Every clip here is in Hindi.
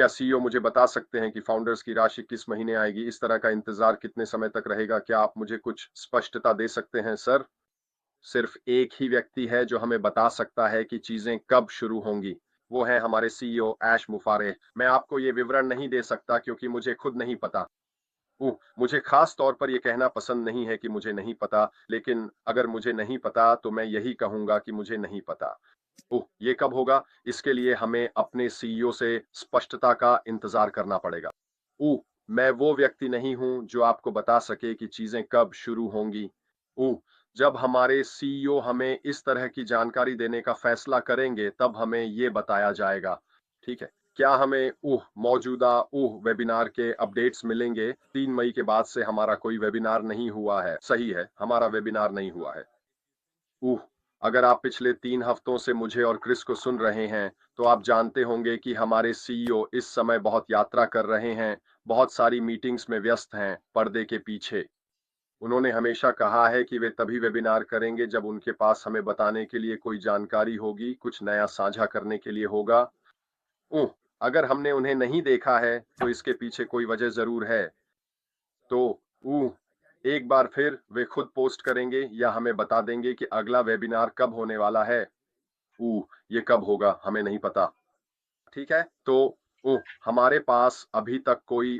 क्या सीईओ मुझे बता सकते हैं कि फाउंडर्स की राशि किस महीने आएगी? इस तरह का इंतजार कितने समय तक रहेगा? क्या आप मुझे कुछ स्पष्टता दे सकते हैं सर? सिर्फ एक ही व्यक्ति है जो हमें बता सकता है कि चीजें कब शुरू होंगी। वो है हमारे सीईओ ऐश मुफारेह। मैं आपको ये विवरण नहीं दे सकता क्योंकि मुझे खुद नहीं पता। मुझे खास तौर पर ये कहना पसंद नहीं है कि मुझे नहीं पता, लेकिन अगर मुझे नहीं पता तो मैं यही कहूंगा कि मुझे नहीं पता। ये कब होगा? इसके लिए हमें अपने सीईओ से स्पष्टता का इंतजार करना पड़ेगा। मैं वो व्यक्ति नहीं हूं जो आपको बता सके कि चीजें कब शुरू होंगी। ऊ जब हमारे सीईओ हमें इस तरह की जानकारी देने का फैसला करेंगे, तब हमें ये बताया जाएगा। ठीक है। क्या हमें मौजूदा वेबिनार के अपडेट्स मिलेंगे? 3 मई के बाद से हमारा कोई वेबिनार नहीं हुआ है। सही है, हमारा वेबिनार नहीं हुआ है। अगर आप पिछले 3 हफ्तों से मुझे और क्रिस को सुन रहे हैं, तो आप जानते होंगे कि हमारे सीईओ इस समय बहुत यात्रा कर रहे हैं, बहुत सारी मीटिंग्स में व्यस्त हैं, पर्दे के पीछे। उन्होंने हमेशा कहा है कि वे तभी वेबिनार करेंगे जब उनके पास हमें बताने के लिए कोई जानकारी होगी, कुछ नया साझा करने के लिए होगा। उह, अगर हमने उन्हें नहीं देखा है, तो इसके पीछे कोई वजह जरूर है। तो एक बार फिर वे खुद पोस्ट करेंगे या हमें बता देंगे कि अगला वेबिनार कब होने वाला है। ये कब होगा हमें नहीं पता। ठीक है, तो हमारे पास अभी तक कोई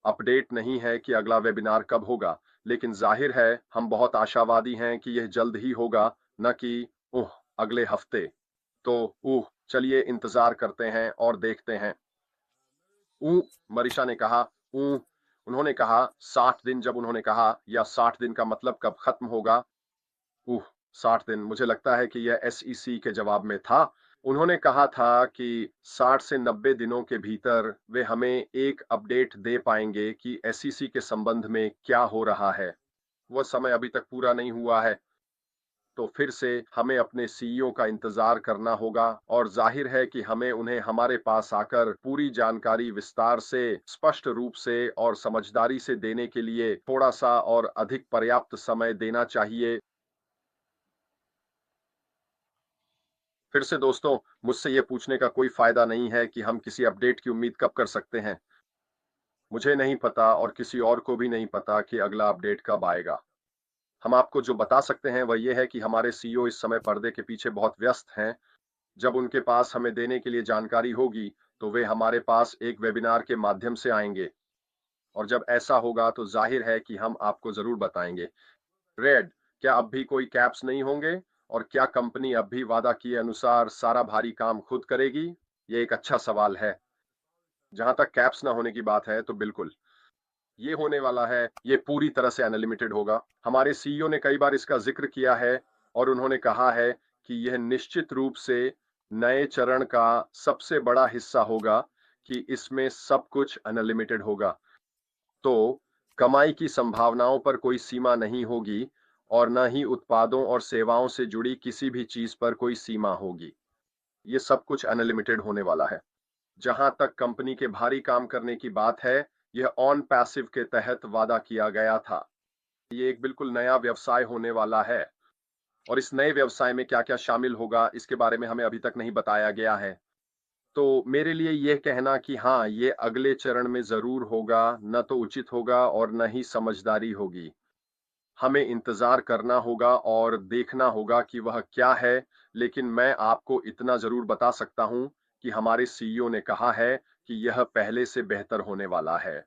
अपडेट नहीं है कि अगला वेबिनार कब होगा, लेकिन जाहिर है हम बहुत आशावादी हैं कि यह जल्द ही होगा, न कि अगले हफ्ते। तो चलिए इंतजार करते हैं और देखते हैं। मरीषा ने कहा। उन्होंने कहा 60 दिन। जब उन्होंने कहा या 60 दिन का मतलब कब खत्म होगा? उह 60 दिन, मुझे लगता है कि यह एसईसी के जवाब में था। उन्होंने कहा था कि 60 से 90 दिनों के भीतर वे हमें एक अपडेट दे पाएंगे कि एसईसी के संबंध में क्या हो रहा है। वह समय अभी तक पूरा नहीं हुआ है, तो फिर से हमें अपने सीईओ का इंतजार करना होगा और जाहिर है कि हमें उन्हें हमारे पास आकर पूरी जानकारी विस्तार से, स्पष्ट रूप से और समझदारी से देने के लिए थोड़ा सा और अधिक पर्याप्त समय देना चाहिए। फिर से दोस्तों, मुझसे ये पूछने का कोई फायदा नहीं है कि हम किसी अपडेट की उम्मीद कब कर सकते हैं। मुझे नहीं पता और किसी और को भी नहीं पता कि अगला अपडेट कब आएगा। हम आपको जो बता सकते हैं वह ये है कि हमारे सीईओ इस समय पर्दे के पीछे बहुत व्यस्त हैं। जब उनके पास हमें देने के लिए जानकारी होगी, तो वे हमारे पास एक वेबिनार के माध्यम से आएंगे और जब ऐसा होगा तो जाहिर है कि हम आपको जरूर बताएंगे। रेड, क्या अब भी कोई कैप्स नहीं होंगे? और क्या कंपनी अब भी वादा किए अनुसार सारा भारी काम खुद करेगी? ये एक अच्छा सवाल है। जहां तक कैप्स ना होने की बात है, तो बिल्कुल ये होने वाला है। ये पूरी तरह से अनलिमिटेड होगा। हमारे सीईओ ने कई बार इसका जिक्र किया है और उन्होंने कहा है कि यह निश्चित रूप से नए चरण का सबसे बड़ा हिस्सा होगा कि इसमें सब कुछ अनलिमिटेड होगा। तो कमाई की संभावनाओं पर कोई सीमा नहीं होगी और न ही उत्पादों और सेवाओं से जुड़ी किसी भी चीज पर कोई सीमा होगी। ये सब कुछ अनलिमिटेड होने वाला है। जहां तक कंपनी के भारी काम करने की बात है, यह ऑन पैसिव के तहत वादा किया गया था। ये एक बिल्कुल नया व्यवसाय होने वाला है और इस नए व्यवसाय में क्या-क्या शामिल होगा, इसके बारे में हमें अभी तक नहीं बताया गया है। तो मेरे लिए यह कहना कि हाँ, ये अगले चरण में जरूर होगा, न तो उचित होगा और न ही समझदारी होगी। हमें इंतजार करना होगा और देखना होगा कि वह क्या है, लेकिन मैं आपको इतना जरूर बता सकता हूं कि हमारे सीईओ ने कहा है कि यह पहले से बेहतर होने वाला है।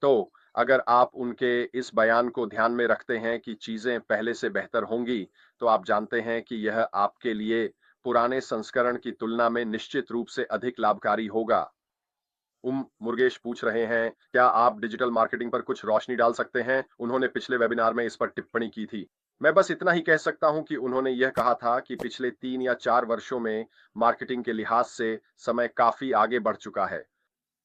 तो अगर आप उनके इस बयान को ध्यान में रखते हैं कि चीजें पहले से बेहतर होंगी, तो आप जानते हैं कि यह आपके लिए पुराने संस्करण की तुलना में निश्चित रूप से अधिक लाभकारी होगा। मुर्गेश पूछ रहे हैं, क्या आप डिजिटल मार्केटिंग पर कुछ रोशनी डाल सकते हैं? उन्होंने पिछले वेबिनार में इस पर टिप्पणी की थी। मैं बस इतना ही कह सकता हूं कि उन्होंने यह कहा था कि पिछले 3 या 4 वर्षों में मार्केटिंग के लिहाज से समय काफी आगे बढ़ चुका है।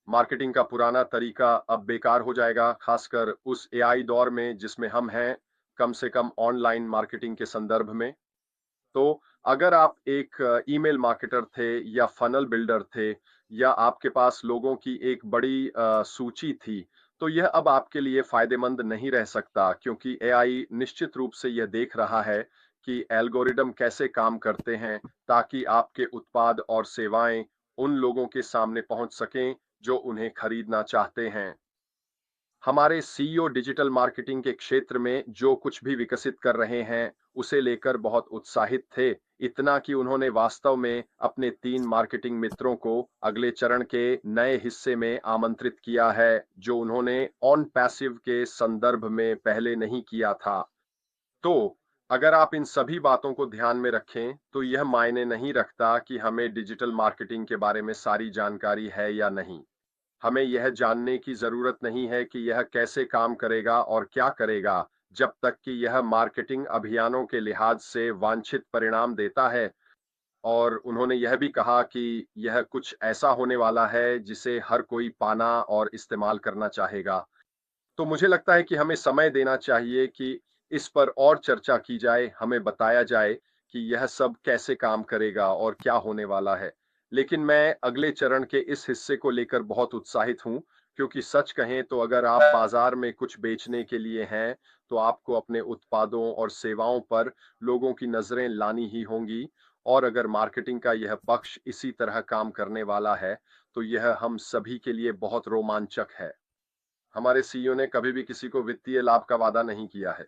मार्केटिंग का पुराना तरीका अब बेकार हो जाएगा, खासकर उस एआई दौर में जिसमें हम हैं, कम से कम ऑनलाइन मार्केटिंग के संदर्भ में। तो अगर आप एक ईमेल मार्केटर थे या फनल बिल्डर थे या आपके पास लोगों की एक बड़ी सूची थी, तो यह अब आपके लिए फायदेमंद नहीं रह सकता, क्योंकि एआई निश्चित रूप से यह देख रहा है कि एल्गोरिदम कैसे काम करते हैं, ताकि आपके उत्पाद और सेवाएं उन लोगों के सामने पहुंच सकें जो उन्हें खरीदना चाहते हैं। हमारे सीईओ डिजिटल मार्केटिंग के क्षेत्र में जो कुछ भी विकसित कर रहे हैं, उसे लेकर बहुत उत्साहित थे, इतना कि उन्होंने वास्तव में अपने 3 मार्केटिंग मित्रों को अगले चरण के नए हिस्से में आमंत्रित किया है, जो उन्होंने ऑन पैसिव के संदर्भ में पहले नहीं किया था। तो अगर आप इन सभी बातों को ध्यान में रखें, तो यह मायने नहीं रखता कि हमें डिजिटल मार्केटिंग के बारे में सारी जानकारी है या नहीं। हमें यह जानने की जरूरत नहीं है कि यह कैसे काम करेगा और क्या करेगा, जब तक कि यह मार्केटिंग अभियानों के लिहाज से वांछित परिणाम देता है। और उन्होंने यह भी कहा कि यह कुछ ऐसा होने वाला है जिसे हर कोई पाना और इस्तेमाल करना चाहेगा। तो मुझे लगता है कि हमें समय देना चाहिए कि इस पर और चर्चा की जाए, हमें बताया जाए कि यह सब कैसे काम करेगा और क्या होने वाला है। लेकिन मैं अगले चरण के इस हिस्से को लेकर बहुत उत्साहित हूं, क्योंकि सच कहें तो अगर आप बाजार में कुछ बेचने के लिए हैं, तो आपको अपने उत्पादों और सेवाओं पर लोगों की नजरें लानी ही होंगी। और अगर मार्केटिंग का यह पक्ष इसी तरह काम करने वाला है, तो यह हम सभी के लिए बहुत रोमांचक है। हमारे सीईओ ने कभी भी किसी को वित्तीय लाभ का वादा नहीं किया है।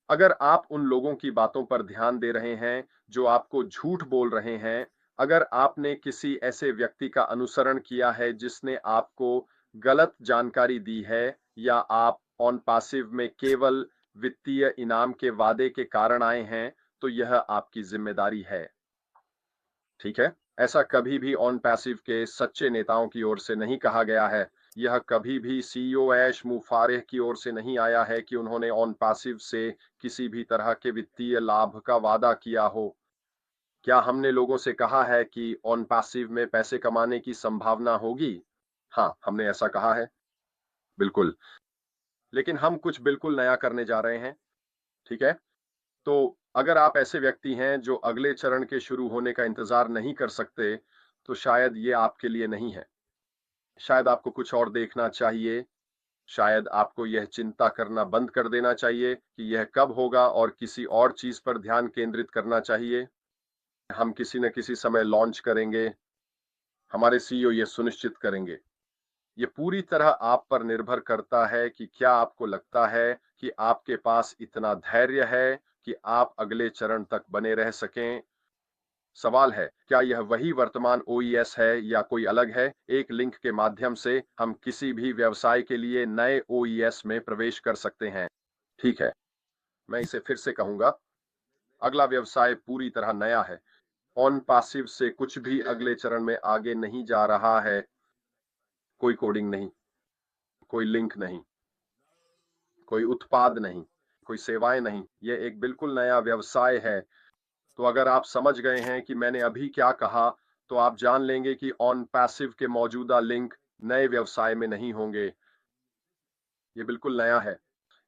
अगर आप उन लोगों की बातों पर ध्यान दे रहे हैं जो आपको झूठ बोल रहे हैं, अगर आपने किसी ऐसे व्यक्ति का अनुसरण किया है जिसने आपको गलत जानकारी दी है, या आप ऑन पासिव में केवल वित्तीय इनाम के वादे के कारण आए हैं, तो यह आपकी जिम्मेदारी है। ठीक है? ऐसा कभी भी ऑन पैसिव के सच्चे नेताओं की ओर से नहीं कहा गया है। यह कभी भी सीईओ ऐश मुफारेह की ओर से नहीं आया है कि उन्होंने ऑन पैसिव से किसी भी तरह के वित्तीय लाभ का वादा किया हो। क्या हमने लोगों से कहा है कि ऑन पैसिव में पैसे कमाने की संभावना होगी? हाँ, हमने ऐसा कहा है। बिल्कुल। लेकिन हम कुछ बिल्कुल नया करने जा रहे हैं। ठीक है? तो अगर आप ऐसे व्यक्ति हैं जो अगले चरण के शुरू होने का इंतजार नहीं कर सकते, तो शायद ये आपके लिए नहीं है। शायद आपको कुछ और देखना चाहिए। शायद आपको यह चिंता करना बंद कर देना चाहिए कि यह कब होगा और किसी और चीज पर ध्यान केंद्रित करना चाहिए। हम किसी न किसी समय लॉन्च करेंगे। हमारे सीईओ ये सुनिश्चित करेंगे। ये पूरी तरह आप पर निर्भर करता है कि क्या आपको लगता है कि आपके पास इतना धैर्य है कि आप अगले चरण तक बने रह सकें। सवाल है, क्या यह वही वर्तमान ओईएस है या कोई अलग है? एक लिंक के माध्यम से हम किसी भी व्यवसाय के लिए नए ओईएस में प्रवेश कर सकते हैं। ठीक है, मैं इसे फिर से कहूंगा। अगला व्यवसाय पूरी तरह नया है। ऑन पासिव से कुछ भी अगले चरण में आगे नहीं जा रहा है। कोई कोडिंग नहीं, कोई लिंक नहीं, कोई उत्पाद नहीं, कोई सेवाएं नहीं। यह एक बिल्कुल नया व्यवसाय है। तो अगर आप समझ गए हैं कि मैंने अभी क्या कहा, तो आप जान लेंगे कि ऑन पैसिव के मौजूदा लिंक नए व्यवसाय में नहीं होंगे। ये बिल्कुल नया है।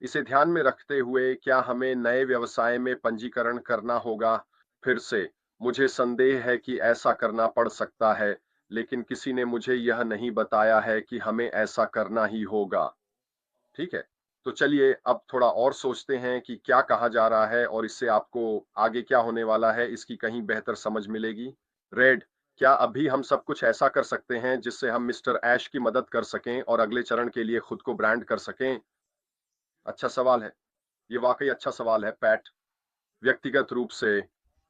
इसे ध्यान में रखते हुए क्या हमें नए व्यवसाय में पंजीकरण करना होगा? फिर से, मुझे संदेह है कि ऐसा करना पड़ सकता है, लेकिन किसी ने मुझे यह नहीं बताया है कि हमें ऐसा करना ही होगा। ठीक है? तो चलिए अब थोड़ा और सोचते हैं कि क्या कहा जा रहा है और इससे आपको आगे क्या होने वाला है, इसकी कहीं बेहतर समझ मिलेगी। रेड, क्या अभी हम सब कुछ ऐसा कर सकते हैं जिससे हम मिस्टर ऐश की मदद कर सकें और अगले चरण के लिए खुद को ब्रांड कर सकें? अच्छा सवाल है। ये वाकई अच्छा सवाल है, पैट। व्यक्तिगत रूप से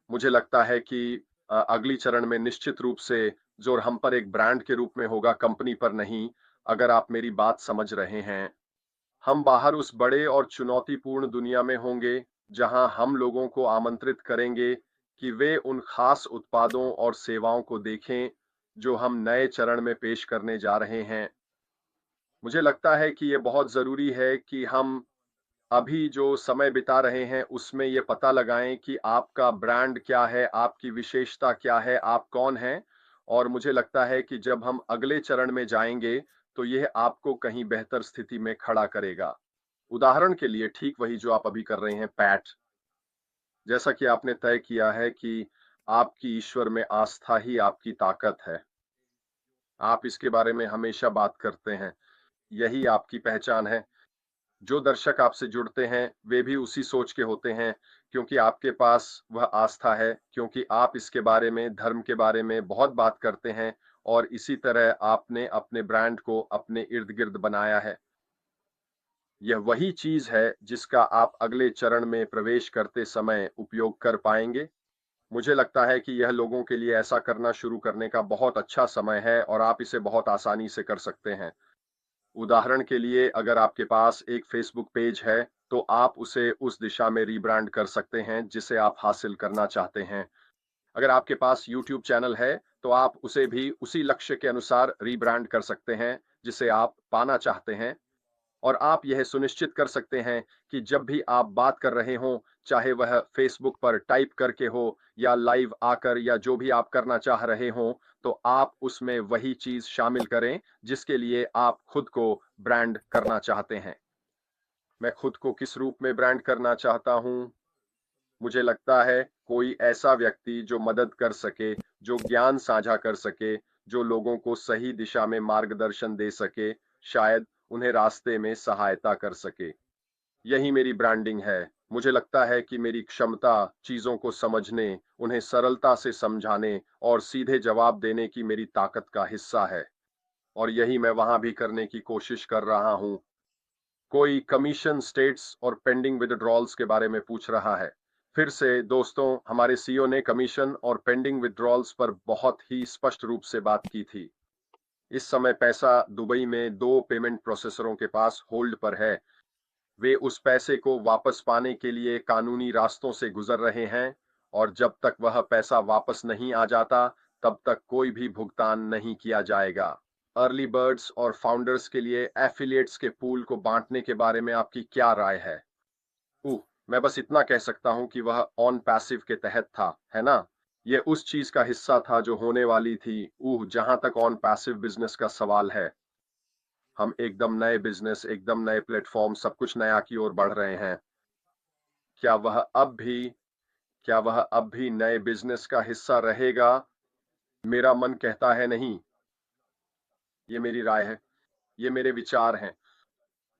मुझे लगता है कि अगली चरण में निश्चित रूप से जोर हम पर एक ब्रांड के रूप में होगा, कंपनी पर नहीं। अगर आप मेरी बात समझ रहे हैं, हम बाहर उस बड़े और चुनौतीपूर्ण दुनिया में होंगे, जहां हम लोगों को आमंत्रित करेंगे कि वे उन खास उत्पादों और सेवाओं को देखें जो हम नए चरण में पेश करने जा रहे हैं। मुझे लगता है कि ये बहुत जरूरी है कि हम अभी जो समय बिता रहे हैं उसमें ये पता लगाएं कि आपका ब्रांड क्या है, आपकी विशेषता क्या है, आप कौन हैं। और मुझे लगता है कि जब हम अगले चरण में जाएंगे, तो यह आपको कहीं बेहतर स्थिति में खड़ा करेगा। उदाहरण के लिए ठीक वही जो आप अभी कर रहे हैं, पैट। जैसा कि आपने तय किया है कि आपकी ईश्वर में आस्था ही आपकी ताकत है। आप इसके बारे में हमेशा बात करते हैं। यही आपकी पहचान है। जो दर्शक आपसे जुड़ते हैं, वे भी उसी सोच के होते हैं, क्योंकि आपके पास वह आस्था है, क्योंकि आप इसके बारे में, धर्म के बारे में बहुत बात करते हैं और इसी तरह आपने अपने ब्रांड को अपने इर्द-गिर्द बनाया है। यह वही चीज़ है जिसका आप अगले चरण में प्रवेश करते समय उपयोग कर पाएँगे। मुझे लगता है कि यह लोगों के लिए ऐसा करना शुरू करने का बहुत अच्छा समय है और आप इसे बहुत आसानी से कर सकते हैं। उदाहरण के लिए अगर आपके पास एक फ़ेसबुक पेज है, तो आप उसे उस दिशा में रीब्रांड कर सकते हैं जिसे आप हासिल करना चाहते हैं। अगर आपके पास यूट्यूब चैनल है, तो आप उसे भी उसी लक्ष्य के अनुसार रीब्रांड कर सकते हैं, जिसे आप पाना चाहते हैं। और आप यह सुनिश्चित कर सकते हैं कि जब भी आप बात कर रहे हों, चाहे वह फ़ेसबुक पर टाइप करके हो या लाइव आकर या जो भी आप करना चाह रहे हों, तो आप उसमें वही चीज़ शामिल करें, जिसके लिए आप खुद को ब्रांड करना चाहते हैं। मैं खुद को किस रूप में ब्रांड करना चाहता हूँ? मुझे लगता है कोई ऐसा व्यक्ति जो मदद कर सके, जो ज्ञान साझा कर सके, जो लोगों को सही दिशा में मार्गदर्शन दे सके, शायद उन्हें रास्ते में सहायता कर सके। यही मेरी ब्रांडिंग है। मुझे लगता है कि मेरी क्षमता चीज़ों को समझने, उन्हें सरलता से समझाने और सीधे जवाब देने की मेरी ताकत का हिस्सा है और यही मैं वहाँ भी करने की कोशिश कर रहा हूँ। कोई कमीशन स्टेट्स और पेंडिंग विथड्रॉल्स के बारे में पूछ रहा है। फिर से दोस्तों, हमारे सीईओ ने कमीशन और पेंडिंग विथड्रॉल्स पर बहुत ही स्पष्ट रूप से बात की थी। इस समय पैसा दुबई में 2 पेमेंट प्रोसेसरों के पास होल्ड पर है। वे उस पैसे को वापस पाने के लिए कानूनी रास्तों से गुजर रहे हैं और जब तक वह पैसा वापस नहीं आ जाता, तब तक कोई भी भुगतान नहीं किया जाएगा। अर्ली बर्ड्स और फाउंडर्स के लिए एफिलिएट्स के पूल को बांटने के बारे में आपकी क्या राय है? मैं बस इतना कह सकता हूं कि वह ऑन पैसिव के तहत था, है ना? यह उस चीज का हिस्सा था जो होने वाली थी। जहां तक ऑन पैसिव बिजनेस का सवाल है, हम एकदम नए बिजनेस, एकदम नए प्लेटफॉर्म, सब कुछ नया की ओर बढ़ रहे हैं। क्या वह अब भी क्या वह अब भी नए बिजनेस का हिस्सा रहेगा? मेरा मन कहता है नहीं। ये मेरी राय है, ये मेरे विचार हैं।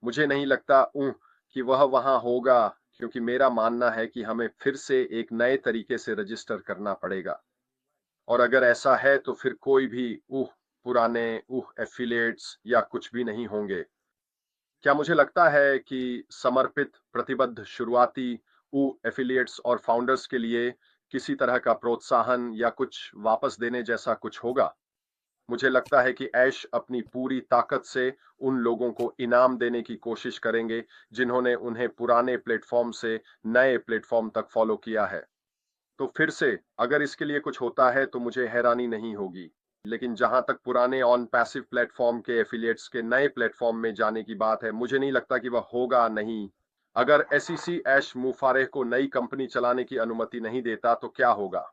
मुझे नहीं लगता कि वह वहां होगा, क्योंकि मेरा मानना है कि हमें फिर से एक नए तरीके से रजिस्टर करना पड़ेगा और अगर ऐसा है तो फिर कोई भी पुराने एफिलिएट्स या कुछ भी नहीं होंगे। क्या मुझे लगता है कि समर्पित प्रतिबद्ध शुरुआती एफिलिएट्स और फाउंडर्स के लिए किसी तरह का प्रोत्साहन या कुछ वापस देने जैसा कुछ होगा? मुझे लगता है कि ऐश अपनी पूरी ताकत से उन लोगों को इनाम देने की कोशिश करेंगे जिन्होंने उन्हें पुराने प्लेटफॉर्म से नए प्लेटफॉर्म तक फॉलो किया है। तो फिर से अगर इसके लिए कुछ होता है तो मुझे हैरानी नहीं होगी। लेकिन जहां तक पुराने ऑन पैसिव प्लेटफॉर्म के एफिलिएट्स के नए प्लेटफॉर्म में जाने की बात है, मुझे नहीं लगता कि वह होगा नहीं। अगर एसईसी ऐश मुफारेह को नई कंपनी चलाने की अनुमति नहीं देता तो क्या होगा?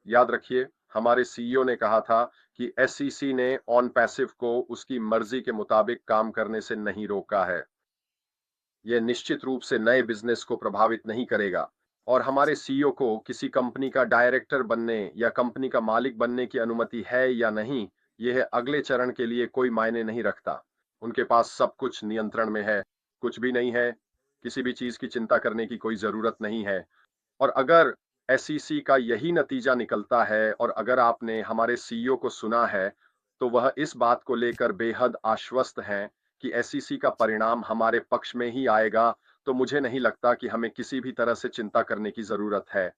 याद रखिए, हमारे सीईओ ने कहा था कि एसईसी ने ऑन पैसिव को उसकी मर्जी के मुताबिक काम करने से नहीं रोका है। यह निश्चित रूप से नए बिजनेस को प्रभावित नहीं करेगा और हमारे सीईओ को किसी कंपनी का डायरेक्टर बनने या कंपनी का मालिक बनने की अनुमति है या नहीं, यह अगले चरण के लिए कोई मायने नहीं रखता। उनके पास सब कुछ नियंत्रण में है, कुछ भी नहीं है, किसी भी चीज की चिंता करने की कोई जरूरत नहीं है। और अगर एसईसी का यही नतीजा निकलता है और अगर आपने हमारे सीईओ को सुना है, तो वह इस बात को लेकर बेहद आश्वस्त हैं कि एसईसी का परिणाम हमारे पक्ष में ही आएगा, तो मुझे नहीं लगता कि हमें किसी भी तरह से चिंता करने की जरूरत है।